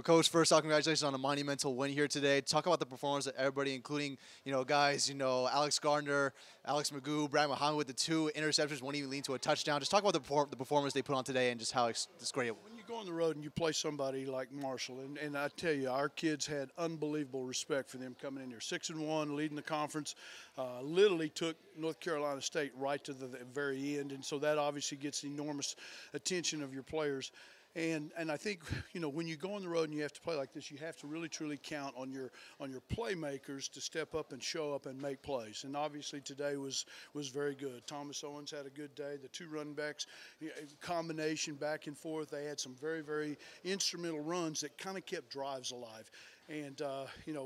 Coach, first off, congratulations on a monumental win here today. Talk about the performance of everybody, including, guys, Alex Gardner, Alex Magoo, Brad Muhammad with the 2 interceptions, one even leading to a touchdown. Just talk about the performance they put on today and just how it's great. When you go on the road and you play somebody like Marshall, and I tell you, our kids had unbelievable respect for them coming in here. 6-1, leading the conference, literally took North Carolina State right to the very end, and so that obviously gets the enormous attention of your players. And I think, when you go on the road and you have to play like this, you have to really truly count on your playmakers to step up and show up and make plays. And obviously today was very good. Thomas Owens had a good day. The two running backs, combination back and forth. They had some very, very instrumental runs that kind of kept drives alive. And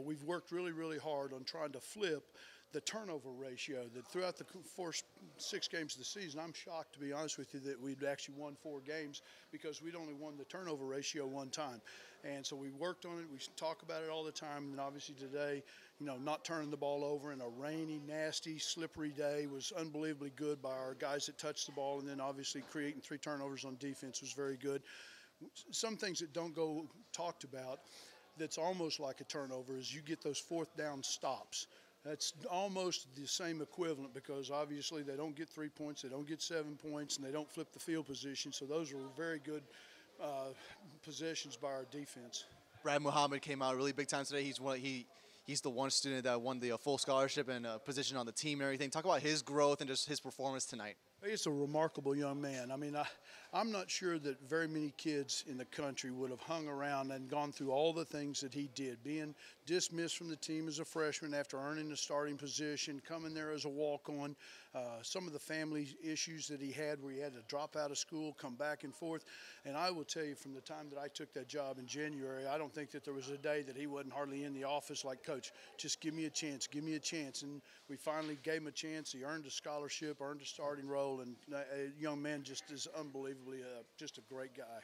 we've worked really, really hard on trying to flip the turnover ratio. That throughout the first 6 games of the season, I'm shocked, to be honest with you, that we'd actually won 4 games because we'd only won the turnover ratio 1 time. And so we worked on it. We talk about it all the time. And obviously today, not turning the ball over in a rainy, nasty, slippery day was unbelievably good by our guys that touched the ball. And then obviously creating 3 turnovers on defense was very good. Some things that don't go talked about that's almost like a turnover is you get those 4th down stops. That's almost the same equivalent because obviously they don't get 3 points, they don't get 7 points, and they don't flip the field position. So those were very good possessions by our defense. Brad Muhammad came out really big time today. He's the one student that won the full scholarship and position on the team and everything. Talk about his growth and just his performance tonight. He's a remarkable young man. I mean, I'm not sure that very many kids in the country would have hung around and gone through all the things that he did. Being dismissed from the team as a freshman after earning the starting position, coming there as a walk-on, some of the family issues that he had where he had to drop out of school, come back and forth. And I will tell you, from the time that I took that job in January, I don't think that there was a day that he wasn't hardly in the office like, Coach, just give me a chance, give me a chance. And we finally gave him a chance. He earned a scholarship, earned a starting role, and a young man just is unbelievably just a great guy.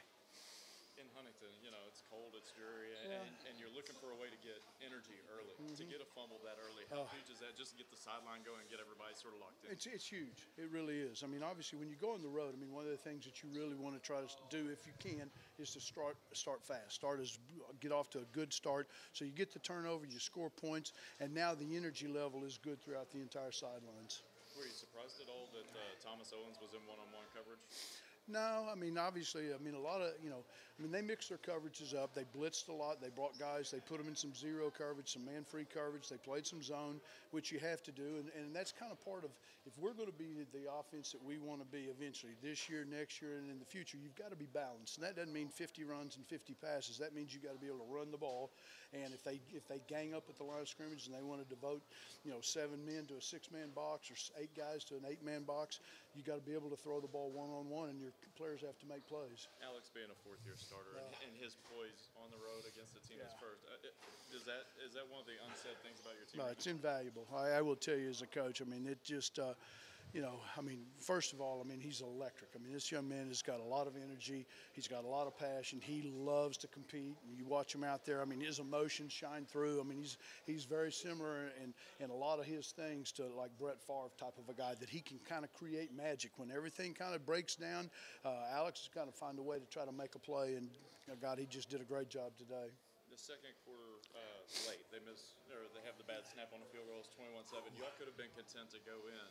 In Huntington, it's cold, it's dreary, and you're looking for a way to get energy early. To get a fumble that early, how huge is that just to get the sideline going and get everybody sort of locked in? It's huge. It really is. I mean, obviously, when you go on the road, one of the things that you really want to try to do, if you can, is to start fast. Get off to a good start. So you get the turnover, you score points, and now the energy level is good throughout the entire sidelines. Were you surprised at all that Thomas Owens was in one-on-one coverage? No, obviously, a lot of, they mixed their coverages up. They blitzed a lot. They brought guys, they put them in some zero coverage, some man-free coverage. They played some zone, which you have to do. And that's kind of part of, if we're going to be the offense that we want to be eventually, this year, next year, and in the future, you've got to be balanced. And that doesn't mean 50 runs and 50 passes. That means you've got to be able to run the ball. And if they gang up at the line of scrimmage and they want to devote, 7 men to a 6-man box or 8 guys to an 8-man box, you got to be able to throw the ball one-on-one, and your players have to make plays. Alex being a 4th-year starter and his poise on the road against the team is first. Is that one of the unsaid things about your team? No, it's invaluable. I will tell you as a coach. It just first of all, he's electric. This young man has got a lot of energy. He's got a lot of passion. He loves to compete. You watch him out there. His emotions shine through. He's very similar in a lot of his things to like Brett Favre type of a guy, that he can kind of create magic. When everything kind of breaks down, Alex has got to find a way to try to make a play, and God, he just did a great job today. The second quarter late, they have the bad snap on the field goal. It's 21-7. Y'all could have been content to go in.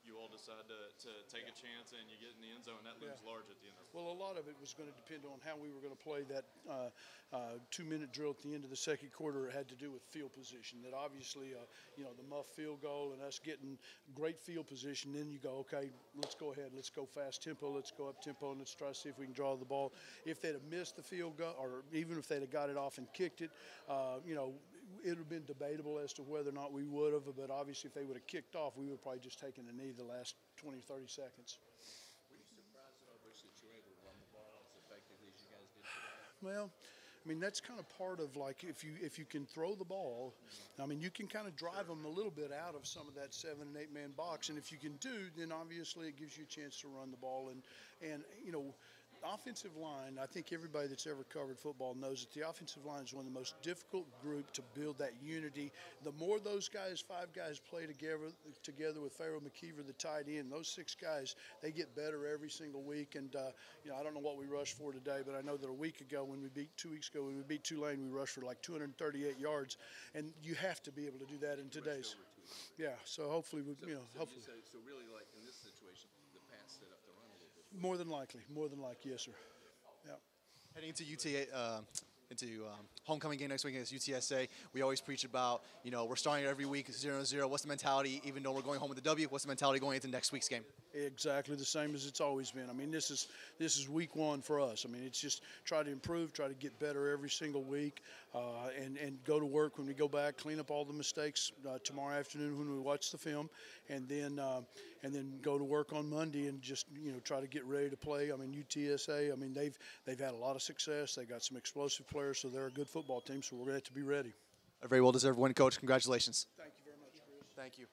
You all decide to take a chance, and you get in the end zone. That looms large at the end of it. Well, a lot of it was going to depend on how we were going to play that 2-minute drill at the end of the second quarter. It had to do with field position. That obviously, the muff field goal and us getting great field position. Then you go, okay, let's go ahead. Let's go fast tempo. Let's go up tempo, and let's try to see if we can draw the ball. If they'd have missed the field goal, or even if they'd have got it off and kicked it, it would have been debatable as to whether or not we would have, but obviously if they would have kicked off, we would have probably just taken a knee the last 20, 30 seconds. Were you surprised at all, Butch, that you were able to run the ball as effectively as you guys did today? Well, that's kind of part of, like, if you can throw the ball, you can kind of drive them a little bit out of some of that 7- and 8-man box, and if you can do, then obviously it gives you a chance to run the ball, and offensive line, I think everybody that's ever covered football knows that the offensive line is one of the most difficult group to build that unity. The more those guys, 5 guys, play together with Pharaoh McKeever, the tight end, those 6 guys, they get better every single week. And I don't know what we rushed for today, but I know that a week ago, 2 weeks ago, when we beat Tulane, we rushed for like 238 yards, and you have to be able to do that in today's. Yeah, so hopefully, hopefully. So really, like in this situation, the pass set up the run a little bit. More than likely, yes, sir. Yeah. Heading into homecoming game next week against UTSA, we always preach about, we're starting every week 0-0. What's the mentality, even though we're going home with the W? What's the mentality going into next week's game? Exactly the same as it's always been. I mean, this is week 1 for us. I mean, it's just try to improve, try to get better every single week, and go to work when we go back, clean up all the mistakes tomorrow afternoon when we watch the film, and then go to work on Monday and just try to get ready to play. I mean, UTSA. I mean, they've had a lot of success. They got some explosive players, so they're a good football team. So we're going to have to be ready. A very well-deserved win, Coach. Congratulations. Thank you very much, Chris. Thank you.